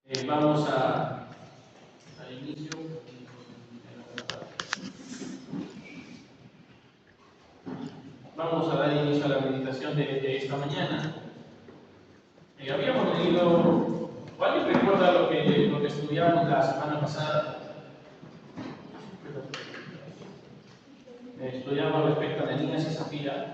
Vamos a inicio. Vamos a dar inicio a la meditación de esta mañana. Habíamos leído, ¿alguien recuerda lo que estudiamos la semana pasada? Estudiamos respecto a Ananías y Zafira.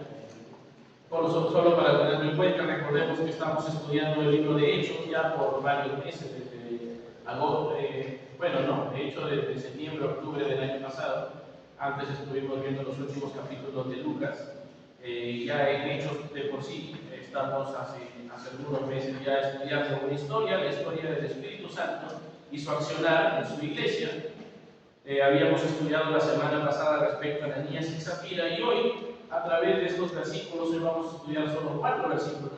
Solo para tenerlo en cuenta, recordemos que estamos estudiando el libro de Hechos ya por varios meses, desde agosto, de hecho desde septiembre, octubre del año pasado. Antes estuvimos viendo los últimos capítulos de Lucas. Ya en Hechos de por sí estamos hace algunos meses ya estudiando una historia, la historia del Espíritu Santo y su accionar en su iglesia. Habíamos estudiado la semana pasada respecto a Ananías y Zafira, y hoy, a través de estos versículos, hoy vamos a estudiar solo 4 versículos,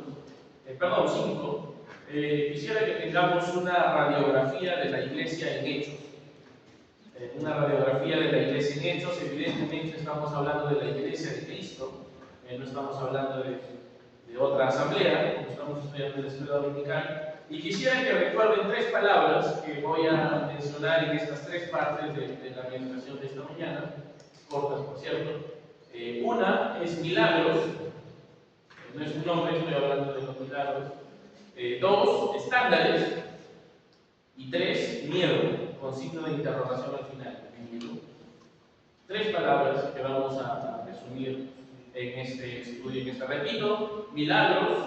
5. Quisiera que tengamos una radiografía de la iglesia en Hechos. Una radiografía de la iglesia en Hechos. Evidentemente estamos hablando de la iglesia de Cristo, no estamos hablando de otra asamblea, como estamos estudiando en la escuela dominical. Y quisiera que recuerden 3 palabras que voy a mencionar en estas 3 partes de la meditación de esta mañana, cortas por cierto. Una es milagros, no es un nombre, estoy hablando de los milagros. 2, estándares. Y 3, miedo, con signo de interrogación al final. 3 palabras que vamos a resumir en este estudio, repito: milagros,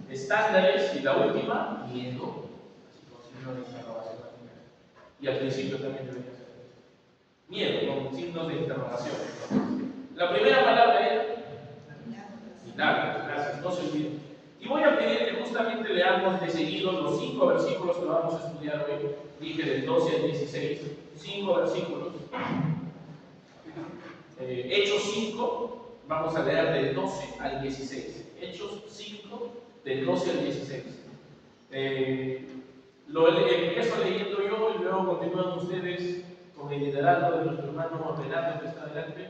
estándares y la última, miedo, así con signo de interrogación al final. Y al principio también debería ser miedo, con signos de interrogación. La primera palabra era milagros, gracias, no se olviden. Y voy a pedir que justamente leamos de seguido los 5 versículos que vamos a estudiar hoy. Dije del 12 al 16, 5 versículos. Hechos 5, vamos a leer del 12 al 16. Hechos 5, del 12 al 16. Lo empiezo leyendo yo y luego continúan ustedes con el liderazgo de nuestro hermano Renato que está adelante,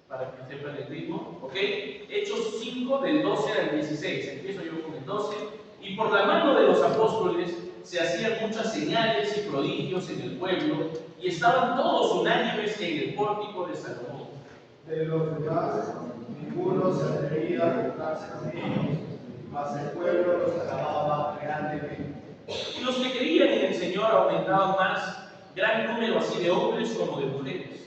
para que sepan el ritmo. ¿Ok? Hechos 5, del 12 al 16. Empiezo yo con el 12. Y por la mano de los apóstoles se hacían muchas señales y prodigios en el pueblo, y estaban todos unánimes en el pórtico de Salomón. De los demás, ninguno se atrevía a juntarse con ellos, mas el pueblo los alababa grandemente. Y los que creían en el Señor aumentaban más, gran número así de hombres como de mujeres.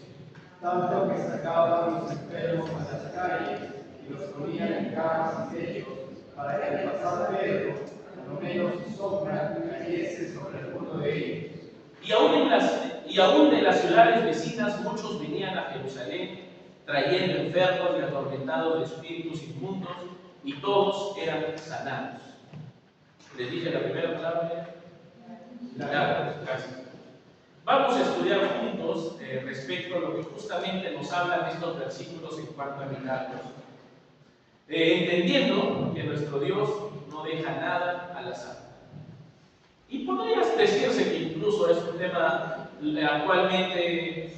Tanto que sacaban los enfermos a las calles y los ponían en camas y techos, para que al pasar Pedro, a lo menos su sombra cayese sobre alguno de ellos. Y aún de las ciudades vecinas muchos venían a Jerusalén, trayendo enfermos y atormentados de espíritus inmundos, y todos eran sanados. Les dije la primera palabra, milagros. Gracias. Vamos a estudiar juntos respecto a lo que justamente nos hablan estos versículos en cuanto a milagros. Entendiendo que nuestro Dios no deja nada al azar. Y podrías decirse que incluso es un tema actualmente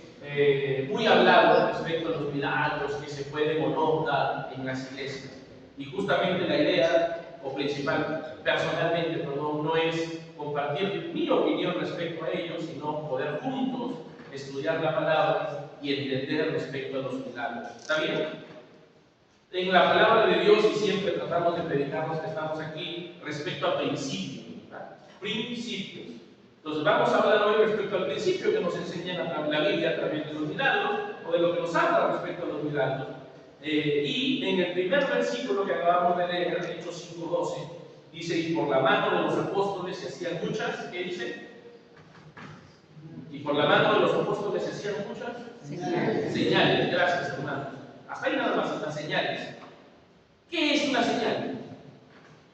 muy hablado respecto a los milagros que se pueden o no dar en las iglesias. Y justamente la idea, o principal, personalmente, no es compartir mi opinión respecto a ellos, sino poder juntos estudiar la palabra y entender respecto a los milagros. ¿Está bien? En la palabra de Dios, y siempre tratamos de predicar los que estamos aquí, respecto a principios. Principios. Entonces vamos a hablar hoy respecto al principio que nos enseña la Biblia a través de los milagros, o de lo que nos habla respecto a los milagros. Y en el primer versículo que acabamos de leer, Hechos 5:12, dice: y por la mano de los apóstoles se hacían muchas, ¿qué dice? Y por la mano de los apóstoles se hacían muchas señales. Gracias, hermanos. Hasta ahí nada más, las señales. ¿Qué es una señal?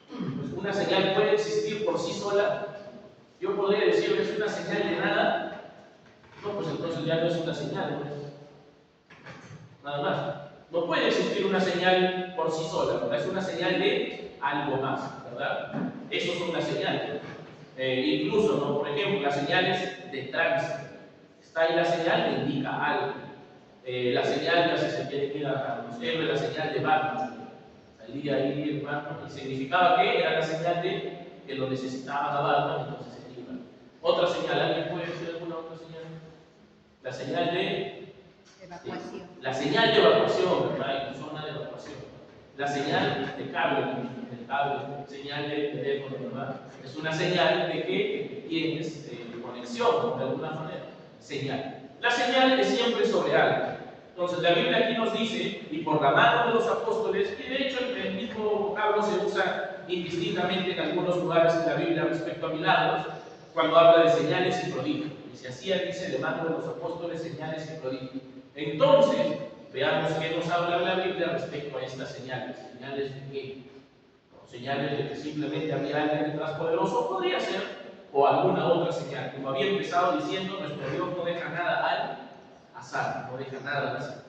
Pues una señal puede existir por sí sola. Yo podría decir que es una señal de nada. No, pues entonces ya no es una señal, pues. Nada más. No puede existir una señal por sí sola, ¿verdad? Es una señal de algo más, ¿verdad? Eso es una señal. Incluso, ¿no? Por ejemplo, las señales de tránsito. Está ahí la señal que indica algo. La señal, ya si se quiere ir a los héroes, la señal de Batman. Salía ahí el Batman y significaba que era la señal de que lo necesitaban a Batman, entonces se iban. otra señal. ¿Alguien puede decir alguna otra señal? La señal de Evacuación. La señal de evacuación, ¿verdad? En zona de evacuación. La señal de cable, señal de teléfono, ¿verdad? Es una señal de que tienes conexión, de alguna manera. Señal. La señal es siempre sobre algo. Entonces, la Biblia aquí nos dice, y por la mano de los apóstoles, y de hecho el mismo vocablo se usa indistintamente en algunos lugares de la Biblia respecto a milagros, cuando habla de señales y prodigios. Y se hacía, dice, de mano de los apóstoles, señales y prodigios. Entonces, veamos qué nos habla la Biblia respecto a estas señales. ¿Señales de qué? Señales de que simplemente había alguien detrás poderoso, podría ser, o alguna otra señal. Como había empezado diciendo, nuestro Dios no deja nada al azar, no deja nada al azar.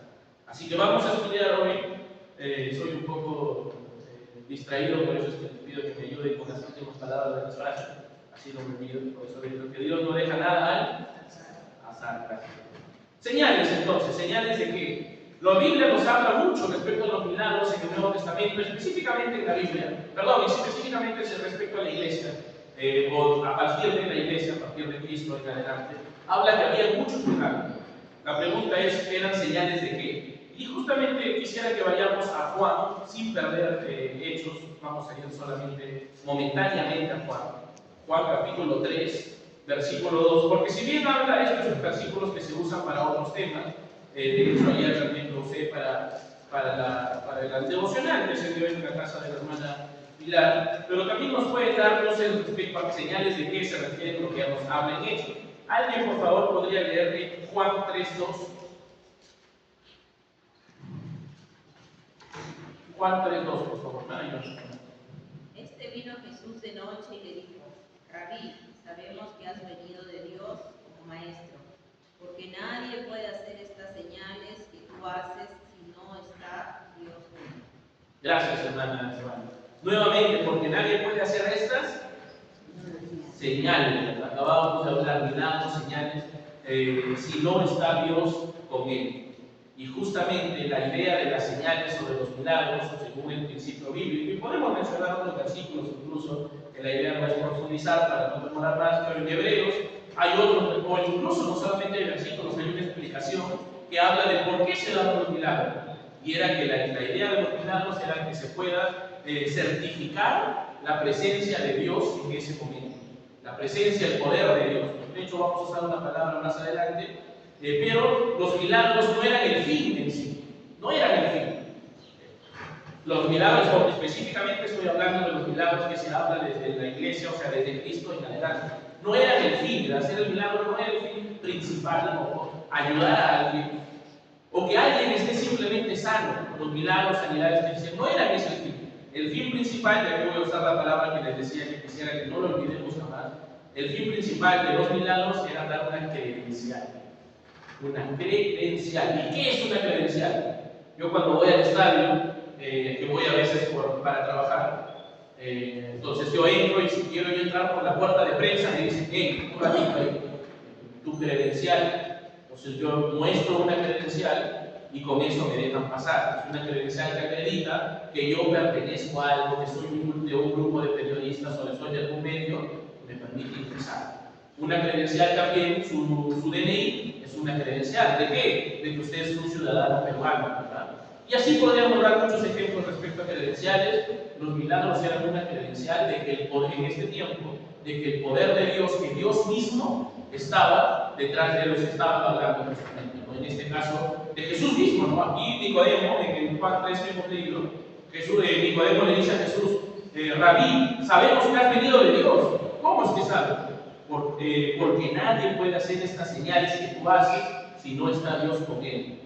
Así que vamos a estudiar hoy. Soy un poco distraído, por eso es que les pido que me ayuden con las últimas palabras de las frases. Así no me pido, por eso digo que Dios no deja nada al azar. Gracias. Señales, entonces, señales de que la Biblia nos habla mucho respecto a los milagros en el Nuevo Testamento, específicamente en la Biblia, específicamente respecto a la iglesia, o a partir de la iglesia, a partir de Cristo en adelante, habla que había muchos milagros. La pregunta es, ¿eran señales de qué? Y justamente quisiera que vayamos a Juan, sin perder Hechos, vamos a ir solamente momentáneamente a Juan capítulo 3, versículo 2, porque si bien habla estos versículos que se usan para otros temas, de hecho ayer también lo usé para el devocional que se dio en la casa de la hermana Pilar, pero también nos puede dar respecto a señales de qué se refiere lo que nos habla en Hechos. ¿Alguien por favor podría leer Juan 3:2? Juan 3:2, por favor. Este vino Jesús de noche y le dijo: Rabí, sabemos que has venido de Dios como maestro, porque nadie puede hacer estas señales que tú haces si no está Dios con él. Gracias, hermana. Nuevamente, porque nadie puede hacer estas señales. Acabábamos de hablar, milagros, señales, si no está Dios con él. Y justamente la idea de las señales sobre los milagros, según el principio bíblico, y podemos mencionar otros versículos incluso, que la idea no es profundizar para no demorar más, pero en Hebreos hay otros, o incluso no solamente hay versículos, hay una explicación que habla de por qué se dan los milagros. Y era que la idea de los milagros era que se pueda certificar la presencia de Dios en ese momento, la presencia, el poder de Dios. De hecho, vamos a usar una palabra más adelante, pero los milagros no eran el fin en sí, no eran el fin. Los milagros, específicamente estoy hablando de los milagros que se habla desde la iglesia, o sea, desde Cristo en adelante. No eran el fin, el hacer el milagro no era el fin principal, no, ayudar a alguien, o que alguien esté simplemente sano. Los milagros, sanidades que dicen, no eran ese el fin. El fin principal, y aquí voy a usar la palabra que les decía que quisiera que no lo olvidemos jamás, el fin principal de los milagros era dar una credencial. Una credencial. ¿Y qué es una credencial? Yo cuando voy al estadio, que voy a veces para trabajar, entonces yo entro y si quiero yo entrar por la puerta de prensa me dicen, un ratito ahí, tu credencial. Entonces yo muestro una credencial y con eso me dejan pasar. Es una credencial que acredita que yo pertenezco a algo, que soy de un grupo de periodistas o soy de algún medio, me permite ingresar. Una credencial también, su DNI, es una credencial. ¿De qué? De que usted es un ciudadano peruano, ¿verdad? Y así podríamos dar muchos ejemplos respecto a credenciales. Los milagros eran una credencial de que el poder, en este tiempo, de que el poder de Dios, que Dios mismo estaba detrás de los que estaban hablando justamente, ¿no? En este caso, de Jesús mismo, ¿no? Aquí Nicodemo, en Juan 3 que hemos leído, Nicodemo le dice a Jesús, Rabí, sabemos que has venido de Dios. ¿Cómo es que sabes? Porque nadie puede hacer estas señales que tú haces si no está Dios con él.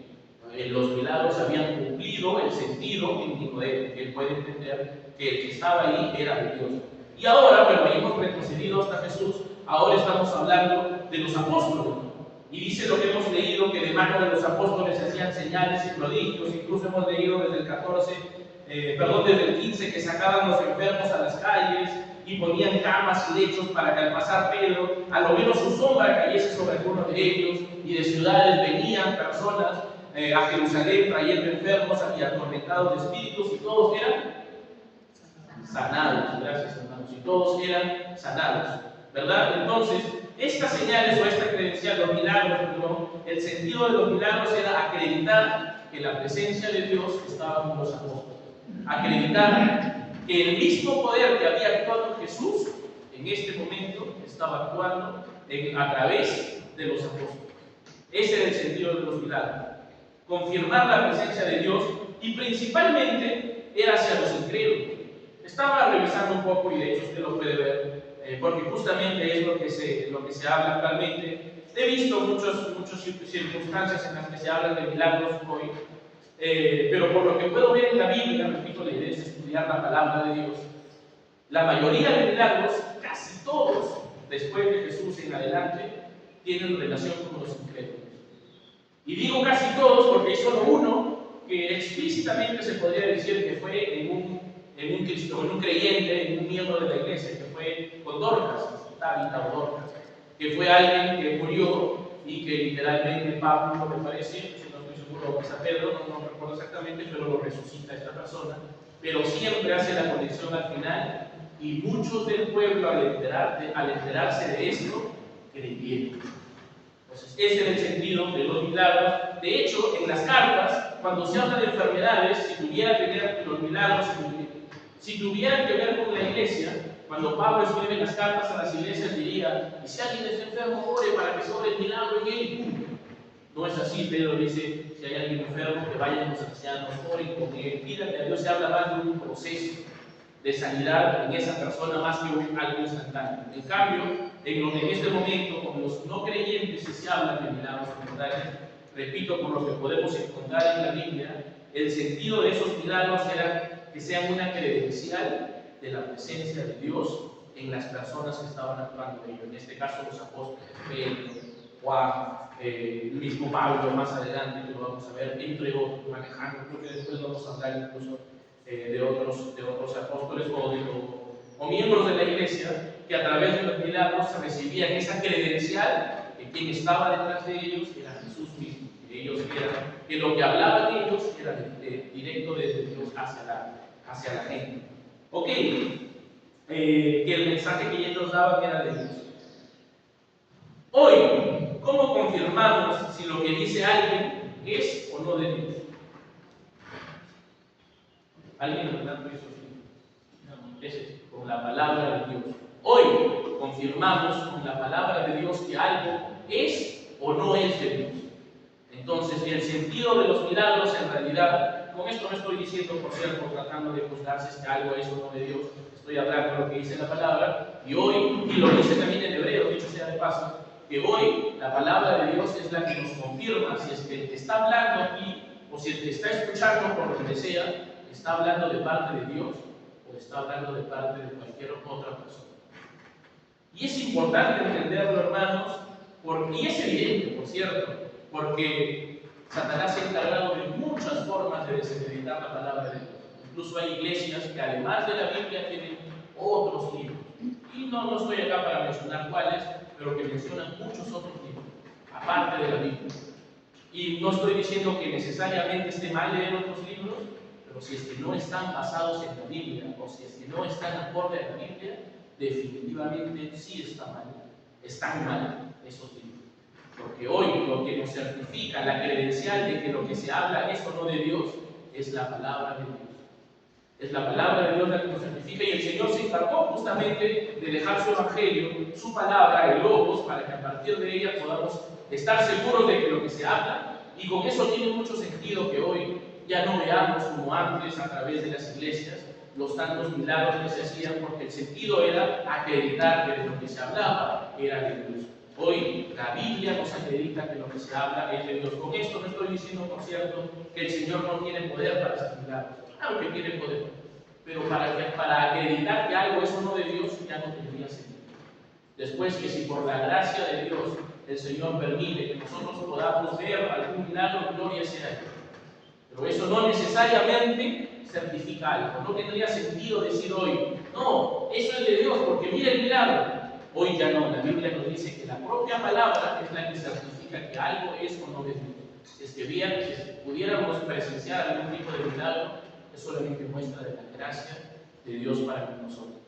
Los milagros habían cumplido el sentido en Nicodemo, que él puede entender que el que estaba ahí era de Dios. Y ahora, pero hemos retrocedido hasta Jesús, ahora estamos hablando de los apóstoles. Y dice lo que hemos leído, que de mano de los apóstoles se hacían señales y prodigios. Incluso hemos leído desde el 15, que sacaban los enfermos a las calles y ponían camas y lechos para que al pasar Pedro, a lo menos su sombra cayese sobre alguno de ellos, y de ciudades venían personas a Jerusalén trayendo enfermos y atormentados de espíritus, y todos eran sanados. Gracias, hermanos. Y todos eran sanados, ¿verdad? Entonces, estas señales o esta credencial, los milagros, perdón, el sentido de los milagros era acreditar que la presencia de Dios estaba con los apóstoles. Acreditar que el mismo poder que había actuado en Jesús, en este momento estaba actuando a través de los apóstoles. Ese era el sentido de los milagros. Confirmar la presencia de Dios, y principalmente era hacia los incrédulos. Estaba revisando un poco, y de hecho usted lo puede ver, porque justamente es lo que se habla actualmente. He visto muchas circunstancias en las que se habla de milagros hoy, pero por lo que puedo ver en la Biblia, repito, la idea es estudiar la palabra de Dios. La mayoría de milagros, casi todos, después de Jesús en adelante, tienen relación con los incrédulos. Y digo casi todos porque hay solo uno que explícitamente se podría decir que fue en un creyente, en un miembro de la iglesia, que fue con Dorcas, Tabita o Dorcas, que fue alguien que murió y que literalmente Pablo, me parece, si no estoy seguro, o San Pedro, no recuerdo exactamente, pero lo resucita esta persona, pero siempre hace la conexión al final, y muchos del pueblo al enterarse de esto, creyeron. Entonces, ese era el sentido de los milagros. De hecho, en las cartas, cuando se habla de enfermedades, si tuviera que ver los milagros, si tuvieran que ver con la iglesia, cuando Pablo escribe las cartas a las iglesias, diría: y si alguien está enfermo, ore para que sobre el milagro en él. No es así. Pedro dice: si hay alguien enfermo, que vayan los ancianos, oren con él, pídale a Dios. Se habla más de un proceso de sanidad en esa persona más que algo instantáneo. En cambio, en este momento, con los no creyentes, si se habla de milagros secundarios, repito, por lo que podemos encontrar en la Biblia, el sentido de esos milagros era que sean una credencial de la presencia de Dios en las personas que estaban actuando en ello. En este caso, los apóstoles, Pedro, Juan, el mismo Pablo, más adelante, que lo vamos a ver, entre otros, Alejandro. Creo que después vamos a hablar incluso de otros apóstoles o miembros de la iglesia, que a través de los milagros recibían esa credencial que quien estaba detrás de ellos era Jesús mismo. Ellos eran, que lo que hablaban ellos era directo desde Dios hacia la gente. Ok, que el mensaje que ellos daban era de Dios. Hoy, ¿cómo confirmamos si lo que dice alguien es o no de Dios? ¿Alguien hablando eso? Sí. Con la palabra de Dios. Hoy confirmamos con la palabra de Dios que algo es o no es de Dios. Entonces, el sentido de los milagros, en realidad, con esto no estoy diciendo, por cierto, tratando de juzgarse si algo es o no de Dios, estoy hablando de lo que dice la palabra, y hoy, y lo dice también en hebreo, dicho sea de paso, que hoy la palabra de Dios es la que nos confirma si es que el que está hablando aquí, o si el que está escuchando por lo que sea, está hablando de parte de Dios o está hablando de parte de cualquier otra persona. Y es importante entenderlo, hermanos, y es evidente, por cierto, porque Satanás se ha encargado de muchas formas de desacreditar la palabra de Dios. Incluso hay iglesias que además de la Biblia tienen otros libros. Y no estoy acá para mencionar cuáles, pero que mencionan muchos otros libros, aparte de la Biblia. Y no estoy diciendo que necesariamente esté mal leer otros libros, pero si es que no están basados en la Biblia, o si es que no están acorde a la Biblia, definitivamente sí están mal esos libros. Porque hoy lo que nos certifica la credencial de que lo que se habla es o no de Dios, es la palabra de Dios. Es la palabra de Dios la que nos certifica, y el Señor se encargó justamente de dejar su evangelio, su palabra, el Logos, para que a partir de ella podamos estar seguros de que lo que se habla, y con eso tiene mucho sentido que hoy ya no veamos como antes a través de las iglesias los tantos milagros que se hacían, porque el sentido era acreditar que de lo que se hablaba era de Dios. Hoy la Biblia nos acredita que lo que se habla es de Dios. Con esto no estoy diciendo, por cierto, que el Señor no tiene poder para hacer milagros. Claro que tiene poder, pero para acreditar que algo es o no de Dios ya no tendría sentido. Después, que si por la gracia de Dios el Señor permite que nosotros podamos ver algún milagro, gloria sea a Dios. Pero eso no necesariamente certifica algo. No tendría sentido decir hoy: no, eso es de Dios porque mira el milagro. Hoy ya no. La Biblia nos dice que la propia palabra es la que certifica que algo es o no de Dios. Si es que pudiéramos presenciar algún tipo de milagro, es solamente muestra de la gracia de Dios para con nosotros.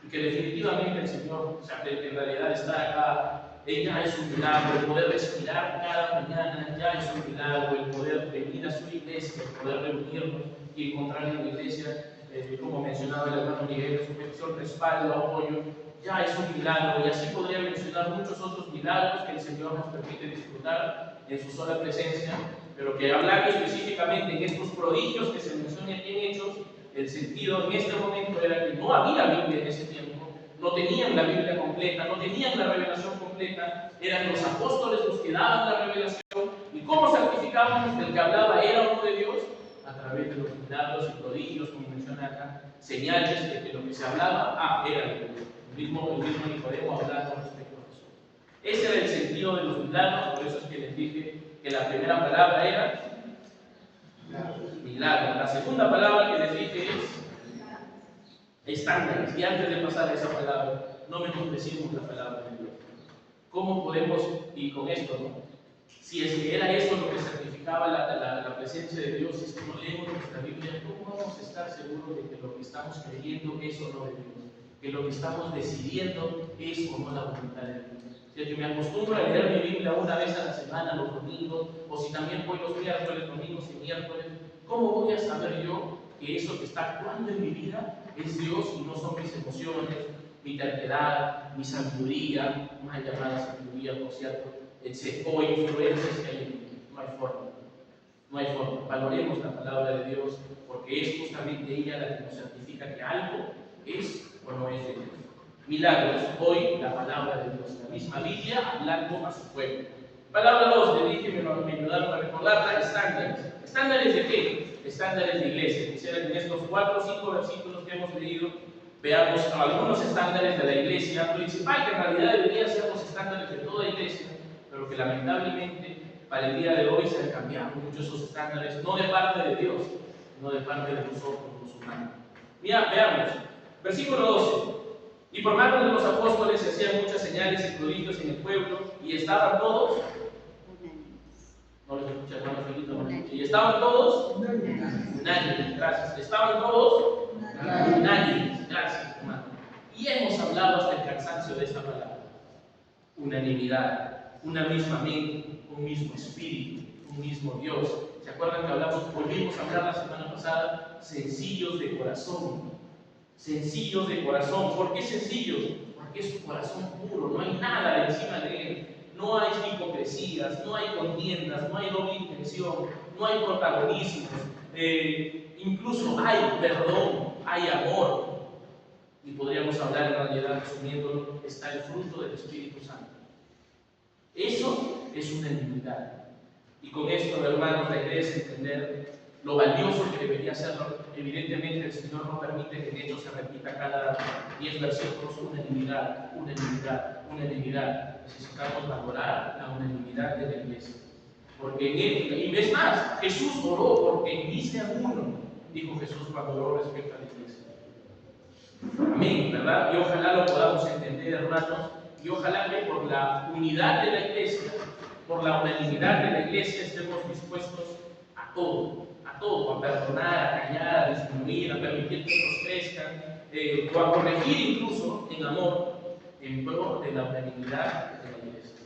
Y que definitivamente el Señor, o sea, que en realidad estar acá, ya es un milagro, el poder respirar cada mañana ya es un milagro, el poder venir a su iglesia, el poder reunirnos y encontrar en la iglesia, como mencionaba el hermano Miguel, su respaldo, apoyo, ya es un milagro. Y así podría mencionar muchos otros milagros que el Señor nos permite disfrutar en su sola presencia, pero que hablando específicamente en estos prodigios que se mencionan en Hechos, el sentido en este momento era que no había Biblia en ese tiempo, no tenían la Biblia completa, no tenían la revelación completa, eran los apóstoles los que daban la revelación. ¿Y cómo certificábamos que el que hablaba era uno de Dios? A través de los milagros y prodigios, como menciona acá, señales de que lo que se hablaba, era de Dios. El mismo Nicodemo hablando respecto a Jesús. Ese era el sentido de los milagros, por eso es que les dije que la primera palabra era milagro. La segunda palabra que les dije es estándares. Y antes de pasar a esa palabra, no menospreciemos la palabra de Dios. ¿Cómo podemos, y con esto, ¿no? Si es que era eso lo que certificaba la presencia de Dios, es que no leemos nuestra Biblia, ¿cómo vamos a estar seguros de que lo que estamos creyendo es o no de Dios? Que lo que estamos decidiendo es o no la voluntad de Dios. Si es que me acostumbro a leer mi Biblia una vez a la semana, los domingos, o si también voy los miércoles, domingos y miércoles, ¿cómo voy a saber yo que eso que está actuando en mi vida es Dios y no son mis emociones, mi terquedad, mi sabiduría, mal llamada sabiduría, por cierto, o influencias que hay en mí? No hay forma. No hay forma. Valoremos la palabra de Dios, porque es justamente ella la que nos certifica que algo es o no es de Dios. Milagros, hoy la palabra de Dios, la misma Biblia hablando a su pueblo. Palabra 2, le dije, me ayudaron a recordarla, estándares. ¿Estándares de qué? Estándares de iglesia. Quisiera que en estos 4 o 5 versículos que hemos leído veamos algunos estándares de la iglesia principal, que en realidad deberían ser los estándares de toda iglesia, pero que lamentablemente para el día de hoy se han cambiado muchos esos estándares, no de parte de Dios, sino de parte de nosotros, los humanos. Mira, veamos, versículo 12. Y por manos de los apóstoles se hacían muchas señales y prodigios en el pueblo, y estaban todos. No les escucha, hermano Felito. Y estaban todos unánimes, gracias. Estaban todos unánimes, gracias, hermano. Y hemos hablado hasta el cansancio de esta palabra. Unanimidad, una misma mente, un mismo espíritu, un mismo Dios. ¿Se acuerdan que volvimos a hablar la semana pasada? Sencillos de corazón. Sencillos de corazón. ¿Por qué sencillos? Porque es un corazón puro, no hay nada encima de él. No hay hipocresías, no hay contiendas, no hay doble intención, no hay protagonismos. Incluso hay perdón, hay amor. Y podríamos hablar en realidad, resumiéndolo, está el fruto del Espíritu Santo. Eso es unanimidad. Y con esto, hermanos, la idea es entender lo valioso que debería serlo. Evidentemente, el Señor no permite que en Hechos se repita cada 10 versículos unanimidad, unanimidad, unanimidad. Necesitamos valorar la unanimidad de la iglesia. Porque en él, y es más, Jesús oró porque en mí sea uno, dijo Jesús cuando oró respecto a la iglesia. Amén, ¿verdad? Y ojalá lo podamos entender, hermanos, y ojalá que por la unidad de la iglesia, por la unanimidad de la iglesia, estemos dispuestos a todo, a perdonar, a callar, a disminuir, a permitir que otros crezcan, o a corregir incluso en amor, en pro de la unanimidad de la iglesia.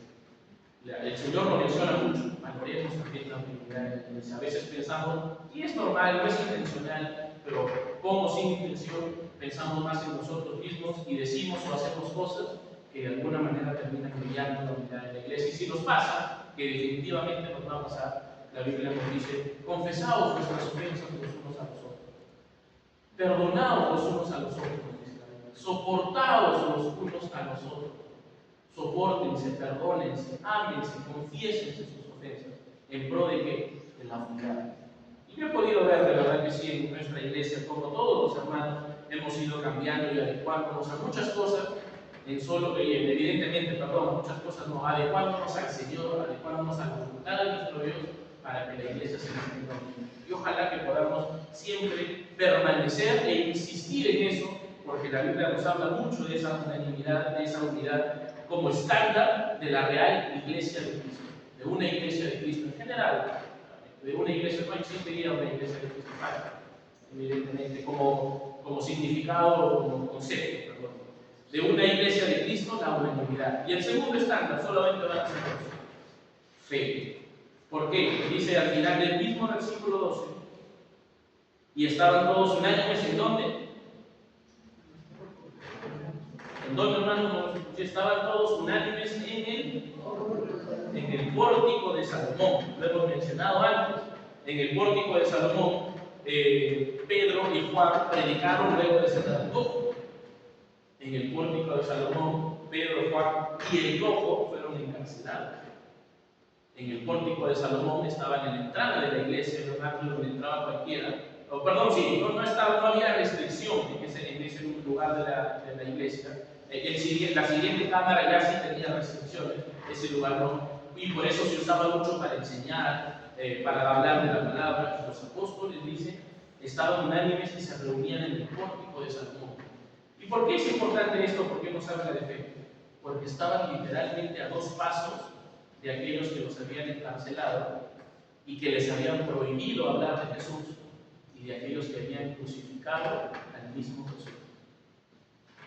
El Señor lo menciona mucho, valoremos también la unanimidad de la iglesia. A veces pensamos, y es normal, no es intencional, pero como sin intención pensamos más en nosotros mismos y decimos o hacemos cosas que de alguna manera terminan brillando la unidad de la iglesia. Y si nos pasa, que definitivamente nos va a pasar, la Biblia nos dice, confesaos vuestras ofensas los unos a los otros, perdonaos los unos a los otros, soportaos los unos a los otros, sopórtense, perdónense, ámense, confiésense sus ofensas, ¿en pro de qué? De la unidad. Y yo he podido ver, de verdad que sí, en nuestra iglesia, como todos los hermanos, hemos ido cambiando y adecuándonos a muchas cosas, evidentemente, a muchas cosas no, adecuándonos al Señor, adecuándonos a la voluntad de nuestro Dios, para que la iglesia se mantenga unida. Y ojalá que podamos siempre permanecer e insistir en eso, porque la Biblia nos habla mucho de esa unanimidad, de esa unidad, como estándar de la real iglesia de Cristo, de una iglesia de Cristo en general. De una iglesia, no existiría una iglesia de Cristo, evidentemente, como significado o como concepto, perdón. de una iglesia de Cristo, la unanimidad. Y el segundo estándar solamente van a ser dos: fe. ¿Por qué? Dice al final del mismo versículo 12: y estaban todos unánimes. ¿En dónde? ¿En dónde, hermanos? Si estaban todos unánimes en el pórtico de Salomón. Lo hemos mencionado antes. En el pórtico de Salomón, Pedro y Juan predicaron luego de ser traducidos. En el pórtico de Salomón, Pedro, Juan y el cojo fueron encarcelados. En el pórtico de Salomón estaban en la entrada de la iglesia, en un atrio donde entraba cualquiera. No había restricción en ese lugar de la iglesia. La siguiente cámara ya sí tenía restricciones, ese lugar no. Y por eso se usaba mucho para enseñar, para hablar de la palabra. Los apóstoles, dicen, estaban unánimes y se reunían en el pórtico de Salomón. ¿Y por qué es importante esto? ¿Por qué nos habla de fe? Porque estaban literalmente a 2 pasos de aquellos que los habían encarcelado y que les habían prohibido hablar de Jesús, y de aquellos que habían crucificado al mismo Jesús.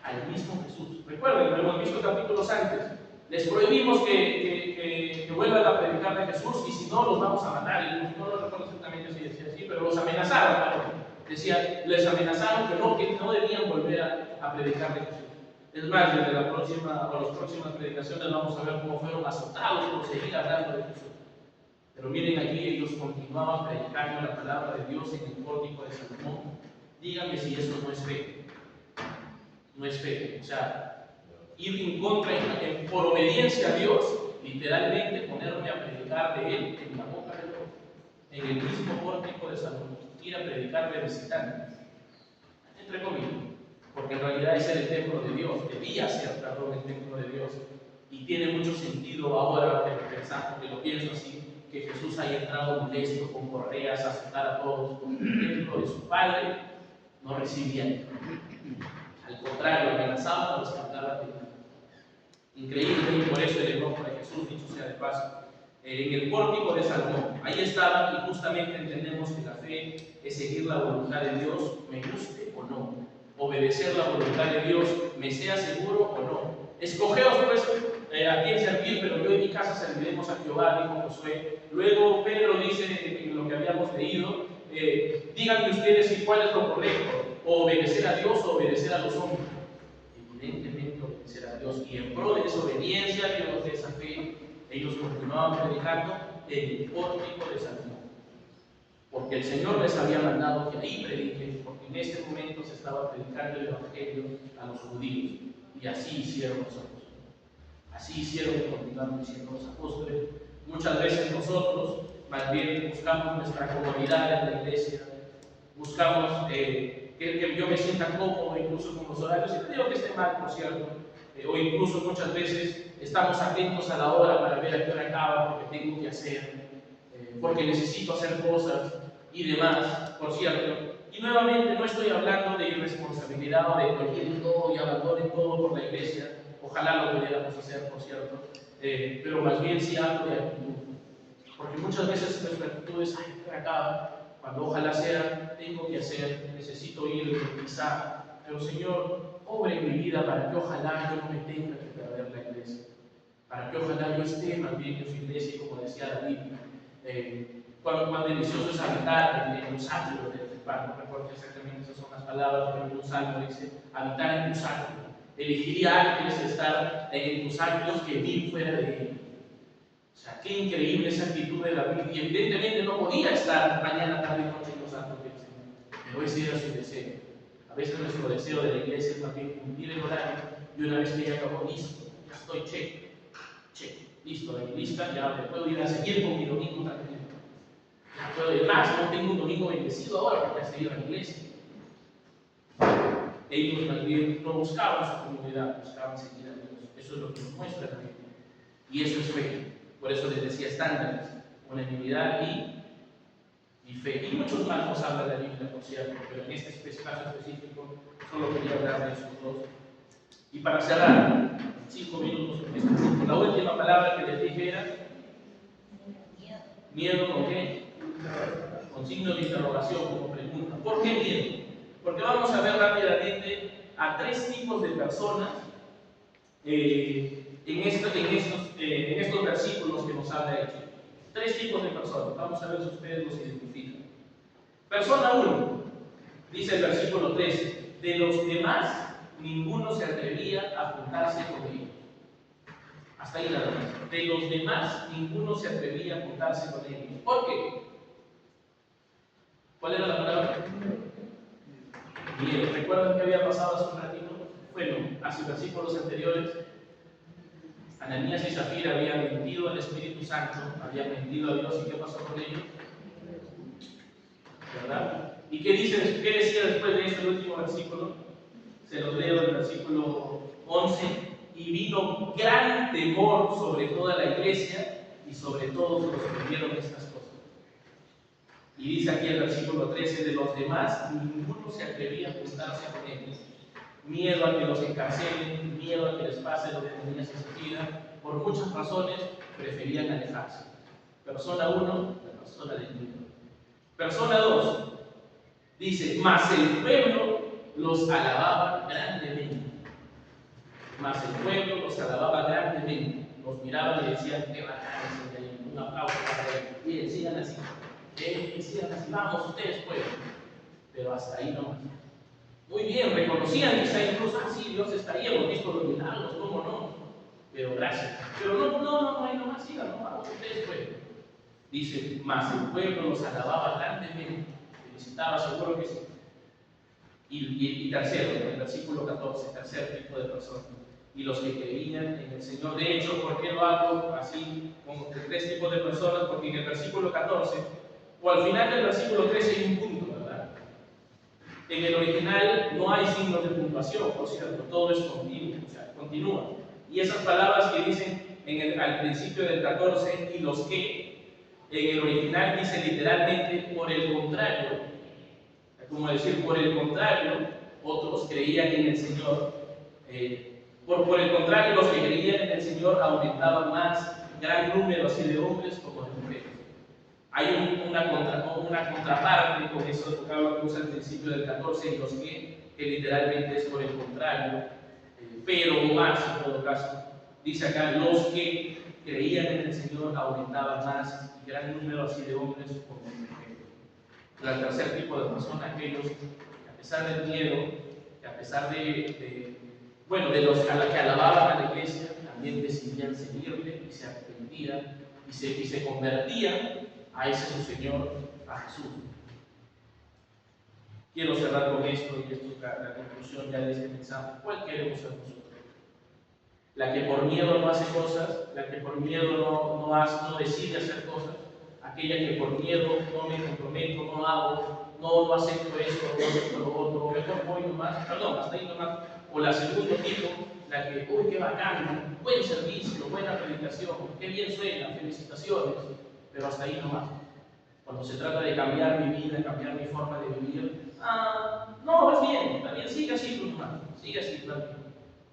Al mismo Jesús. Recuerden, lo hemos visto capítulos antes. Les prohibimos que vuelvan a predicar de Jesús, y si no, los vamos a matar. Y no lo recuerdo exactamente si decía así, pero los amenazaron. Decía, les amenazaron que no debían volver a predicar de Jesús. Es más, desde las próximas predicaciones vamos a ver cómo fueron azotados por seguir hablando de Jesús. Pero miren aquí, ellos continuaban predicando la palabra de Dios en el pórtico de Salomón. Díganme si eso no es fe. No es fe. O sea, ir en contra, por obediencia a Dios, literalmente ponerme a predicar de Él en la boca del lobo, en el mismo pórtico de Salomón. Ir a predicar de visitantes, entre comillas, porque en realidad ese era el templo de Dios, debía ser, el templo de Dios, y tiene mucho sentido ahora que lo pienso así, que Jesús haya entrado molesto con correas a azotar a todos, porque el templo de su Padre no recibía. Al contrario, amenazaban a los que hablaban de Él. Increíble, y por eso el enojo de Jesús, dicho sea de paso. En el pórtico de Salomón, ahí estaban, y justamente entendemos que la fe es seguir la voluntad de Dios, me guste o no. Obedecer la voluntad de Dios, me sea seguro o no. Escogeos pues a quién servir, pero yo en mi casa serviremos a Jehová, dijo Josué. Luego Pedro dice en lo que habíamos leído, díganme ustedes cuál es lo correcto, o obedecer a Dios o obedecer a los hombres. Evidentemente obedecer a Dios, y en pro de esa obediencia, de esa fe, ellos continuaban predicando en el pórtico de Salomón. Porque el Señor les había mandado que ahí prediquen, porque en este momento se estaba predicando el Evangelio a los judíos. Y así hicieron nosotros. Así hicieron y continuaron diciendo los apóstoles. Muchas veces nosotros, más bien, buscamos nuestra comodidad en la iglesia, buscamos que yo me sienta cómodo, incluso con los horarios, y no digo que esté mal, por cierto, o incluso muchas veces estamos atentos a la hora para ver a qué hora acaba, porque tengo que hacer, porque necesito hacer cosas y demás, por cierto. Y nuevamente no estoy hablando de irresponsabilidad o de que olviden todo y abandonen todo por la iglesia. Ojalá lo pudiéramos hacer, por cierto, pero más bien sí hablo de actitud. Porque muchas veces nuestra actitud es, ay, por acá, cuando ojalá sea, tengo que hacer, necesito ir, quizá, pero Señor, obra en mi vida para que ojalá yo no me tenga que perder la iglesia, para que ojalá yo esté más bien en su iglesia, como decía David. Cuán delicioso es habitar en los atrios del Padre. No recuerdo exactamente esas son las palabras, pero en un salmo dice, habitar en tus atrios. Elegiría antes estar en tus atrios que vivir fuera de él. O sea, qué increíble esa actitud de David. Y evidentemente no podía estar mañana, tarde y noche en los atrios del Señor, pero ese era su deseo. A veces nuestro deseo de la iglesia es también cumplir el horario, y una vez que ya acabó, listo, ya estoy cheque, listo, de mi lista, ya me puedo ir a seguir con mi domingo tranquilo. Ya puedo ir más, no tengo un domingo bendecido ahora porque ya estoy en la iglesia. Ellos más bien no buscaban su comunidad, buscaban seguir a Dios. Eso es lo que nos muestra la Biblia. Y eso es fe. Por eso les decía estándares, unanimidad y fe. Y muchos más nos habla la Biblia, por cierto, pero en este caso específico solo quería hablar de esos dos. Y para cerrar, 5 minutos con este punto, la última palabra que les dije era miedo. ¿Con qué? Con signo de interrogación, como pregunta. ¿Por qué miedo? Porque vamos a ver rápidamente a 3 tipos de personas en estos versículos que nos habla Hechos. Tres tipos de personas. Vamos a ver si ustedes los identifican. Persona 1, dice el versículo 13, de los demás ninguno se atrevía a juntarse con ellos. Hasta ahí nada más. De los demás ninguno se atrevía a juntarse con ellos. ¿Por qué? ¿Cuál era la palabra? Miedo. ¿Recuerdan qué había pasado hace un ratito? Bueno, hace versículos anteriores, Ananías y Zafira habían mentido al Espíritu Santo, habían mentido a Dios, ¿y qué pasó con ellos? ¿Verdad? ¿Y qué decía después de este último versículo? Se los leo del versículo 11. Y vino gran temor sobre toda la iglesia y sobre todos los que vieron estas cosas. Y dice aquí el versículo 13, de los demás ninguno se atrevía a juntarse con ellos. Miedo a que los encarcelen, miedo a que les pase lo que Ananías y Zafira. Por muchas razones preferían alejarse. Persona 1, la persona del miedo. Persona 2, dice, mas el pueblo los alababa grandemente. Mas el pueblo los alababa grandemente. Los miraban y decían, qué bacán, un aplauso para él. Miren, sigan así. Sigan así, vamos, ustedes pueden. Pero hasta ahí no. Muy bien, reconocían quizá incluso, sí, Dios está ahí, hemos visto los milagros, ¿cómo no? Pero gracias. Pero no, ahí nomás sigan, no, vamos, ustedes pueden. Dice, mas el pueblo los alababa grandemente. Felicitaba, seguro que sí. Y tercero, en el versículo 14, tercer tipo de personas. Y los que creían en el Señor. De hecho, ¿por qué lo hago así, con tres tipos de personas? Porque en el versículo 14, o al final del versículo 13 hay un punto, ¿verdad? En el original no hay signos de puntuación, por cierto, todo es continuo, o sea, continúa. Y esas palabras que dicen al principio del 14, y los que, en el original dice literalmente, por el contrario, como decir, por el contrario, otros creían en el Señor. Por el contrario, los que creían en el Señor aumentaban más, gran número así de hombres como de mujeres. Hay una contraparte con eso que usa al principio del 14, y los que literalmente es por el contrario, pero más en todo caso. Dice acá, los que creían en el Señor aumentaban más, y gran número así de hombres como de mujeres. El tercer tipo de personas, aquellos que a pesar del miedo, que a pesar de los a la que alababan a la iglesia, también decidían seguirle y se arrepentían y se convertían a ese su Señor, a Jesús. Quiero cerrar con esto, y esto es la conclusión ya de este mensaje. ¿Cuál queremos ser nosotros? La que por miedo no hace cosas, la que por miedo no decide hacer cosas, aquella que por miedo no me comprometo, no hago, no acepto esto, no acepto lo otro, mejor voy nomás, perdón, hasta ahí nomás. O la segundo tipo, la que, uy, qué bacán, buen servicio, buena predicación, qué bien suena, felicitaciones, pero hasta ahí nomás. Cuando se trata de cambiar mi vida, cambiar mi forma de vivir, no, vas bien, también sigue así, tú nomás, sigue así, también.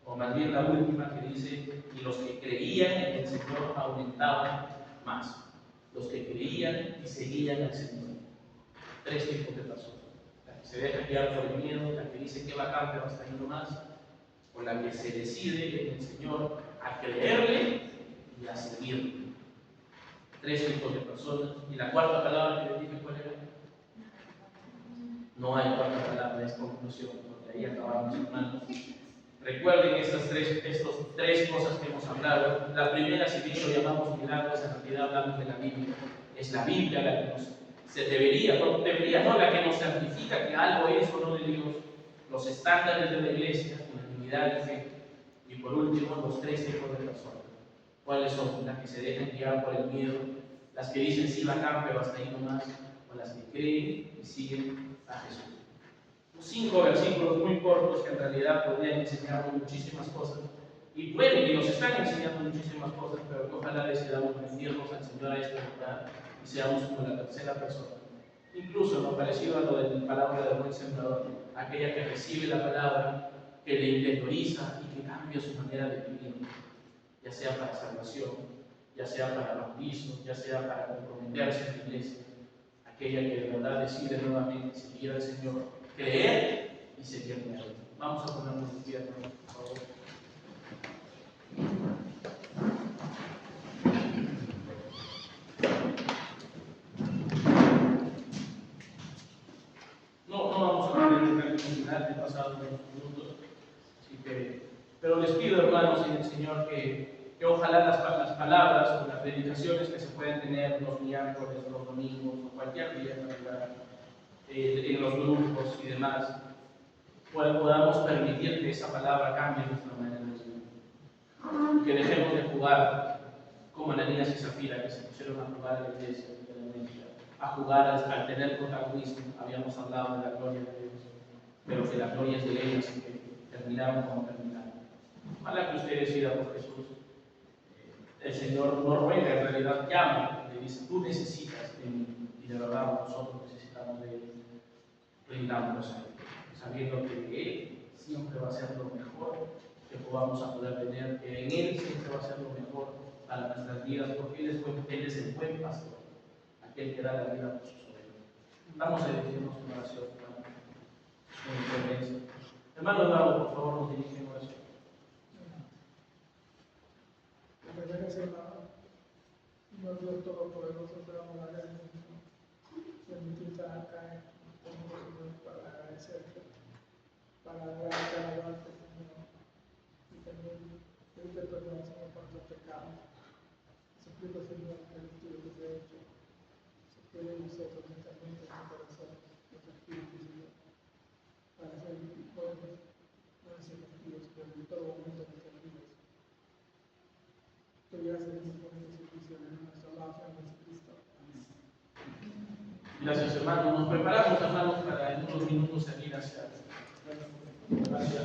O más bien la última que dice, y los que creían en el Señor aumentaban más. Los que creían y seguían al Señor. Tres tipos de personas. La que se deja guiar por el miedo, la que dice que bacán, pero hasta ahí nomás, o la que se decide en el Señor a creerle y a seguirle. Tres tipos de personas. Y la cuarta palabra que les dije, ¿cuál era? No hay cuarta palabra, es conclusión, porque ahí acabamos, hermanos. Recuerden estas tres cosas que hemos hablado. La primera, si bien lo llamamos milagros, en realidad hablamos de la Biblia. Es la Biblia la que la que nos certifica que algo es o no de Dios. Los estándares de la iglesia, unanimidad y fe. Y por último, los tres tipos de personas. ¿Cuáles son? Las que se dejan guiar por el miedo, las que dicen sí bacán, pero hasta ahí nomás, o las que creen y siguen a Jesús. 5 versículos muy cortos que en realidad podrían enseñarnos muchísimas cosas, y pueden y nos están enseñando muchísimas cosas, pero que ojalá decidamos rendirnos al Señor a esta verdad y seamos como la tercera persona. Incluso lo parecido a lo de la palabra del buen sembrador, aquella que recibe la palabra, que le interioriza y que cambia su manera de vivir, ya sea para salvación, ya sea para bautizo, ya sea para comprometerse en la iglesia, aquella que de verdad decide nuevamente seguir al Señor, creer y seguirle a Él. Vamos a ponernos de pie, por favor. No vamos a poner el cambio final de pasados unos minutos, así que, pero les pido, hermanos, en el Señor, que ojalá las palabras o las predicaciones que se puedan tener los miércoles, los domingos o cualquier día en realidad, en los grupos y demás, podamos permitir que esa palabra cambie nuestra manera de vivir. Y que dejemos de jugar como Ananías y Zafira, que se pusieron a jugar a la iglesia, a jugar al tener protagonismo. Habíamos hablado de la gloria de Dios, pero que la gloria es de ellos y que terminaron como terminaron. Ojalá que usted decida por Jesús. El Señor no ruega, en realidad llama, le dice, tú necesitas de mí, y de verdad nosotros necesitamos de Él. Rindamos a Él, sabiendo que de Él siempre va a ser lo mejor que podamos a poder tener, que en Él siempre va a ser lo mejor para nuestras vidas, porque Él es el buen pastor, aquel que da la vida por sus ovejas. Vamos a dirigirnos una oración para su intervención. Hermano Eduardo, por favor, nos dirigen una oración. Señor Dios Todopoderoso, te damos la gracia, permitir estar acá para agradecerte, para alabarte, Señor, y también pedirte perdón, Señor, por nuestros pecados. Suplico, Señor, que el Espíritu que te ha hecho se quede en nosotros, en nuestra mente, en nuestro corazón, en nuestro espíritu, Señor, para ser buenos, no ser efectivos, pero en todo momento de nuestras vidas. Gracias por este servicio de nuestro amado Señor Jesucristo. Amén. Gracias, hermanos. Nos preparamos, hermanos, para en unos minutos salir hacia